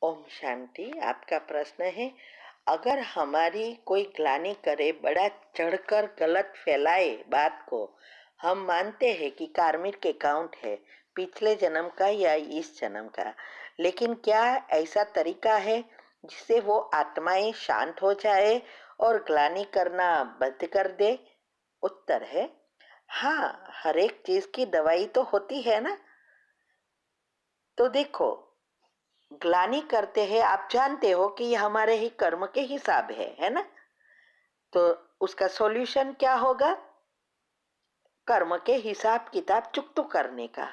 ओम शांति। आपका प्रश्न है, अगर हमारी कोई ग्लानि करे, बड़ा चढ़कर गलत फैलाए बात को, हम मानते हैं कि कार्मिक अकाउंट है, पिछले जन्म का या इस जन्म का, लेकिन क्या ऐसा तरीका है जिससे वो आत्माएं शांत हो जाए और ग्लानि करना बंद कर दे? उत्तर है हाँ, हर एक चीज की दवाई तो होती है ना। तो देखो, ग्लानि करते हैं, आप जानते हो कि ये हमारे ही कर्म के हिसाब है ना। तो उसका सॉल्यूशन क्या होगा? कर्म के हिसाब किताब चुकता करने का।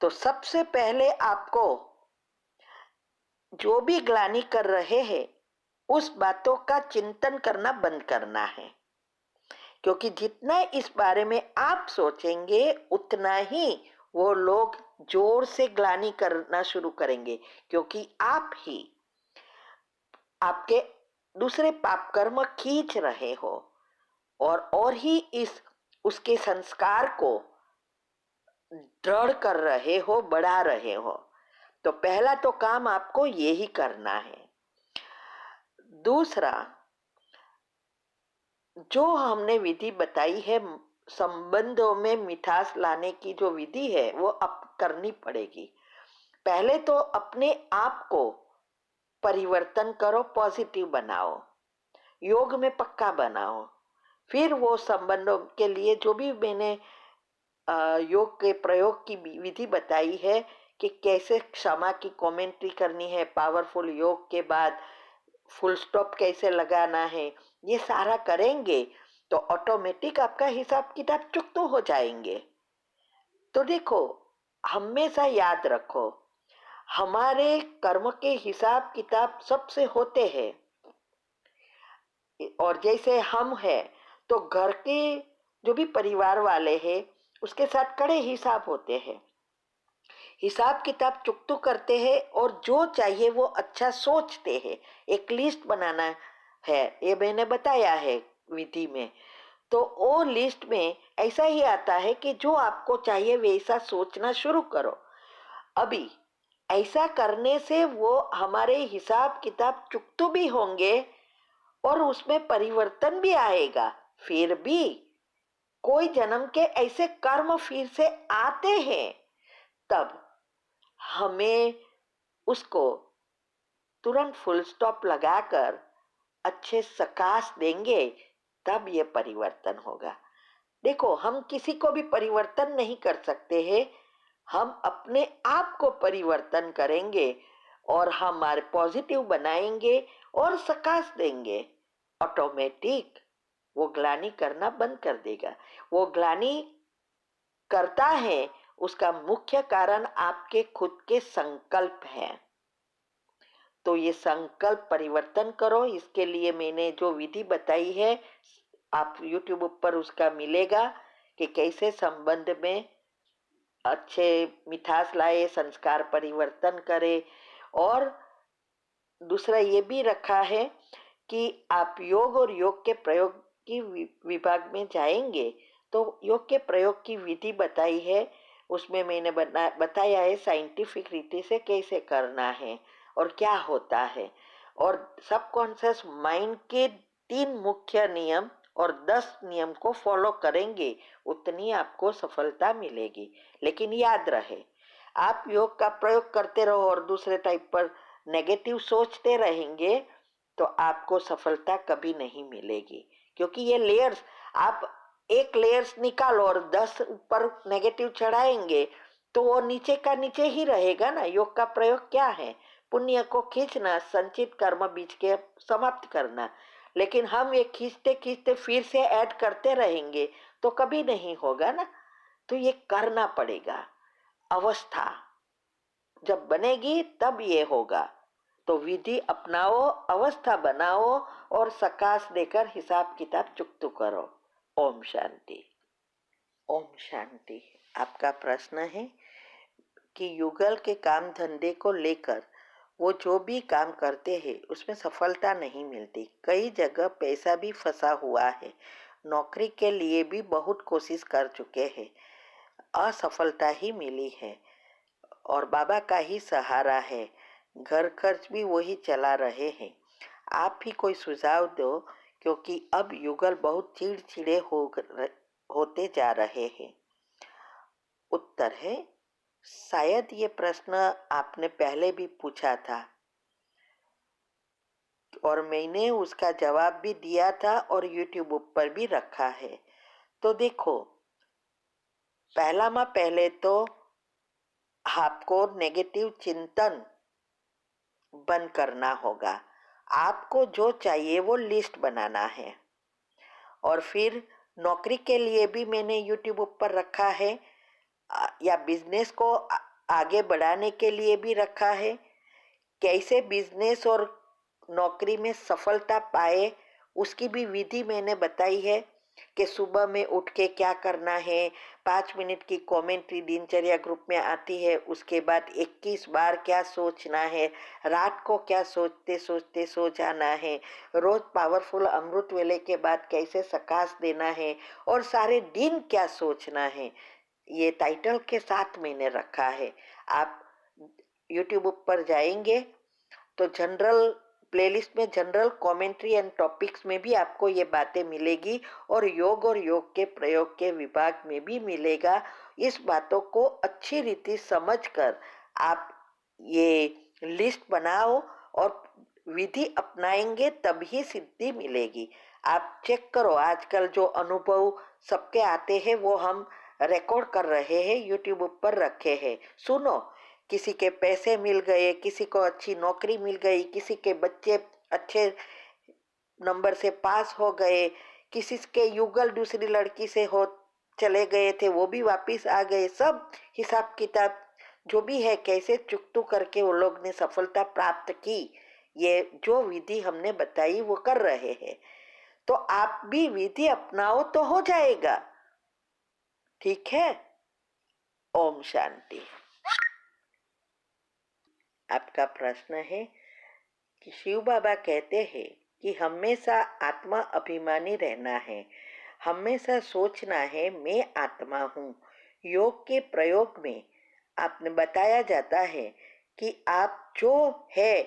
तो सबसे पहले आपको जो भी ग्लानि कर रहे हैं उस बातों का चिंतन करना बंद करना है, क्योंकि जितना इस बारे में आप सोचेंगे उतना ही वो लोग जोर से ग्लानि करना शुरू करेंगे, क्योंकि आप ही आपके दूसरे पाप कर्म खींच रहे हो और ही इस उसके संस्कार को दृढ़ कर रहे हो, बढ़ा रहे हो। तो पहला तो काम आपको यही करना है। दूसरा, जो हमने विधि बताई है, संबंधों में मिठास लाने की जो विधि है वो अब करनी पड़ेगी। पहले तो अपने आप को परिवर्तन करो, पॉजिटिव बनाओ, योग में पक्का बनाओ। फिर वो संबंधों के लिए जो भी मैंने योग के प्रयोग की विधि बताई है कि कैसे क्षमा की कमेंट्री करनी है, पावरफुल योग के बाद फुल स्टॉप कैसे लगाना है, ये सारा करेंगे तो ऑटोमेटिक आपका हिसाब किताब चुकता हो जाएंगे। तो देखो, हमेशा याद रखो, हमारे कर्म के हिसाब किताब सबसे होते हैं। और जैसे हम हैं तो घर के जो भी परिवार वाले हैं उसके साथ कड़े हिसाब होते हैं, हिसाब किताब चुकतू करते हैं और जो चाहिए वो अच्छा सोचते हैं। एक लिस्ट बनाना है, ये मैंने बताया है विधि में। तो वो लिस्ट में ऐसा ही आता है कि जो आपको चाहिए वैसा सोचना शुरू करो। अभी ऐसा करने से वो हमारे हिसाब किताब चुकतू भी होंगे और उसमें परिवर्तन भी आएगा। फिर भी कोई जन्म के ऐसे कर्म फिर से आते हैं, तब हमें उसको तुरंत फुल स्टॉप लगाकर अच्छे सकाश देंगे, तब ये परिवर्तन होगा। देखो, हम किसी को भी परिवर्तन नहीं कर सकते हैं, हम अपने आप को परिवर्तन करेंगे और हमारे पॉजिटिव बनाएंगे और सकाश देंगे। ऑटोमेटिक वो ग्लानि करना बंद कर देगा। वो ग्लानि करता है उसका मुख्य कारण आपके खुद के संकल्प है। तो ये संकल्प परिवर्तन करो। इसके लिए मैंने जो विधि बताई है, आप YouTube पर उसका मिलेगा कि कैसे संबंध में अच्छे मिठास लाए, संस्कार परिवर्तन करे। और दूसरा ये भी रखा है कि आप योग और योग के प्रयोग की विभाग में जाएंगे तो योग के प्रयोग की विधि बताई है, उसमें मैंने बताया है साइंटिफिक रीति से कैसे करना है और क्या होता है। और सबकॉन्शियस माइंड के 3 मुख्य नियम और 10 नियम को फॉलो करेंगे, उतनी आपको सफलता मिलेगी। लेकिन याद रहे, आप योग का प्रयोग करते रहो और दूसरे टाइप पर नेगेटिव सोचते रहेंगे तो आपको सफलता कभी नहीं मिलेगी। क्योंकि ये लेयर्स, आप एक लेयर्स निकालो और 10 ऊपर नेगेटिव चढ़ाएंगे तो वो नीचे का नीचे ही रहेगा ना। योग का प्रयोग क्या है? पुण्य को खींचना, संचित कर्म बीच के समाप्त करना। लेकिन हम ये खींचते खींचते फिर से ऐड करते रहेंगे तो कभी नहीं होगा ना। तो ये करना पड़ेगा। अवस्था जब बनेगी तब ये होगा। तो विधि अपनाओ, अवस्था बनाओ और सकाश देकर हिसाब किताब चुकतू करो। ओम शांति। ओम शांति। आपका प्रश्न है कि युगल के काम धंधे को लेकर वो जो भी काम करते हैं उसमें सफलता नहीं मिलती। कई जगह पैसा भी फंसा हुआ है, नौकरी के लिए भी बहुत कोशिश कर चुके हैं, असफलता ही मिली है और बाबा का ही सहारा है। घर खर्च भी वही चला रहे हैं। आप ही कोई सुझाव दो, क्योंकि अब युगल बहुत चिड़चिड़े होते जा रहे हैं। उत्तर है, शायद ये प्रश्न आपने पहले भी पूछा था और मैंने उसका जवाब भी दिया था और यूट्यूब पर भी रखा है। तो देखो, पहले तो आपको नेगेटिव चिंतन बंद करना होगा। आपको जो चाहिए वो लिस्ट बनाना है। और फिर नौकरी के लिए भी मैंने यूट्यूब पर रखा है, या बिजनेस को आगे बढ़ाने के लिए भी रखा है। कैसे बिजनेस और नौकरी में सफलता पाए उसकी भी विधि मैंने बताई है कि सुबह में उठ के क्या करना है। 5 मिनट की कमेंट्री दिनचर्या ग्रुप में आती है। उसके बाद 21 बार क्या सोचना है, रात को क्या सोचते सोचते सो जाना है, रोज पावरफुल अमृत वेले के बाद कैसे सकाश देना है, और सारे दिन क्या सोचना है। ये टाइटल के साथ मैंने रखा है। आप यूट्यूब पर जाएंगे तो जनरल प्लेलिस्ट में जनरल कमेंट्री एंड टॉपिक्स में भी आपको ये बातें मिलेगी, और योग के प्रयोग के विभाग में भी मिलेगा। इस बातों को अच्छी रीति समझकर आप ये लिस्ट बनाओ और विधि अपनाएंगे, तभी सिद्धि मिलेगी। आप चेक करो, आजकल जो अनुभव सबके आते हैं वो हम रिकॉर्ड कर रहे हैं, यूट्यूब पर रखे हैं। सुनो, किसी के पैसे मिल गए, किसी को अच्छी नौकरी मिल गई, किसी के बच्चे अच्छे नंबर से पास हो गए, किसी के युगल दूसरी लड़की से हो चले गए थे वो भी वापिस आ गए। सब हिसाब किताब जो भी है, कैसे चुकतू करके वो लोग ने सफलता प्राप्त की, ये जो विधि हमने बताई वो कर रहे हैं। तो आप भी विधि अपनाओ तो हो जाएगा। ठीक है। ओम शांति। आपका प्रश्न है कि शिव बाबा कहते हैं कि हमेशा आत्मा अभिमानी रहना है, हमेशा सोचना है मैं आत्मा हूँ। योग के प्रयोग में आपने बताया जाता है कि आप जो है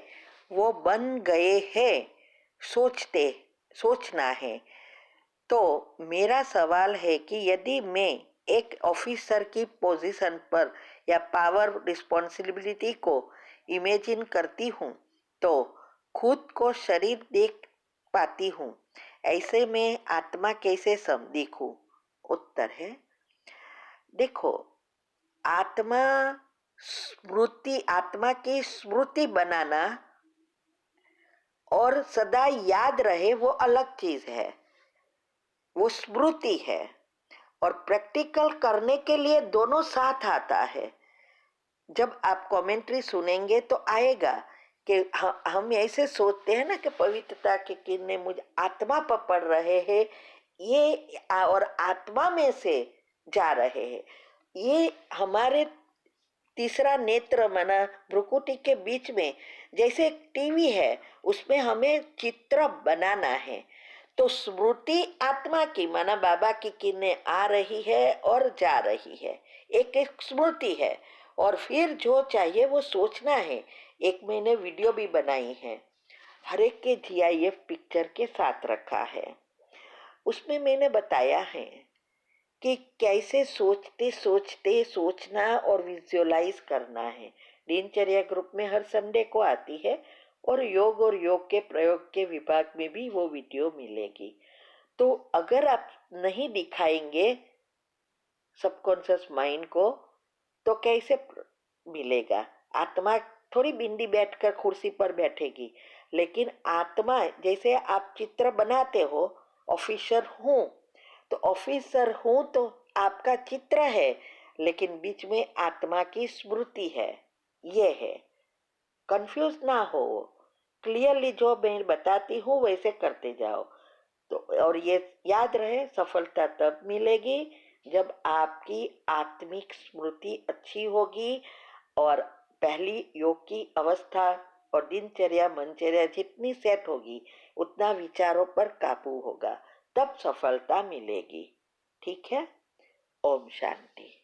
वो बन गए हैं, सोचना है। तो मेरा सवाल है कि यदि मैं एक ऑफिसर की पोजीशन पर या पावर रिस्पॉन्सिबिलिटी को इमेजिन करती हूँ तो खुद को शरीर देख पाती हूँ, ऐसे में आत्मा कैसे सम दिखूं? उत्तर है, देखो, आत्मा आत्मा की स्मृति बनाना और सदा याद रहे वो अलग चीज है, वो स्मृति है। और प्रैक्टिकल करने के लिए दोनों साथ आता है। जब आप कमेंट्री सुनेंगे तो आएगा कि हम ऐसे सोचते हैं ना कि पवित्रता के किरणें मुझ आत्मा पर पड़ रहे हैं, ये और आत्मा में से जा रहे हैं। ये हमारे तीसरा नेत्र माना भ्रुकुटी के बीच में जैसे एक टीवी है, उसमें हमें चित्र बनाना है। तो स्मृति आत्मा की माना बाबा की किरणें आ रही है और जा रही है, एक एक स्मृति है। और फिर जो चाहिए वो सोचना है। एक मैंने वीडियो भी बनाई है, हर एक के जीआईएफ पिक्चर के साथ रखा है। उसमें मैंने बताया है कि कैसे सोचते सोचते सोचना और विजुअलाइज करना है। दिनचर्या ग्रुप में हर संडे को आती है, और योग के प्रयोग के विभाग में भी वो वीडियो मिलेगी। तो अगर आप नहीं दिखाएंगे सबकॉन्शियस माइंड को तो कैसे मिलेगा? आत्मा थोड़ी बिंदी बैठकर कुर्सी पर बैठेगी, लेकिन आत्मा जैसे आप चित्र बनाते हो, ऑफिसर हूँ तो ऑफिसर हूँ तो आपका चित्र है, लेकिन बीच में आत्मा की स्मृति है। ये है, कंफ्यूज ना हो, क्लियरली जो मैं बताती हूँ वैसे करते जाओ। तो और ये याद रहे, सफलता तब मिलेगी जब आपकी आत्मिक स्मृति अच्छी होगी, और पहली योग की अवस्था और दिनचर्या मनचर्या जितनी सेट होगी उतना विचारों पर काबू होगा, तब सफलता मिलेगी। ठीक है। ओम शांति।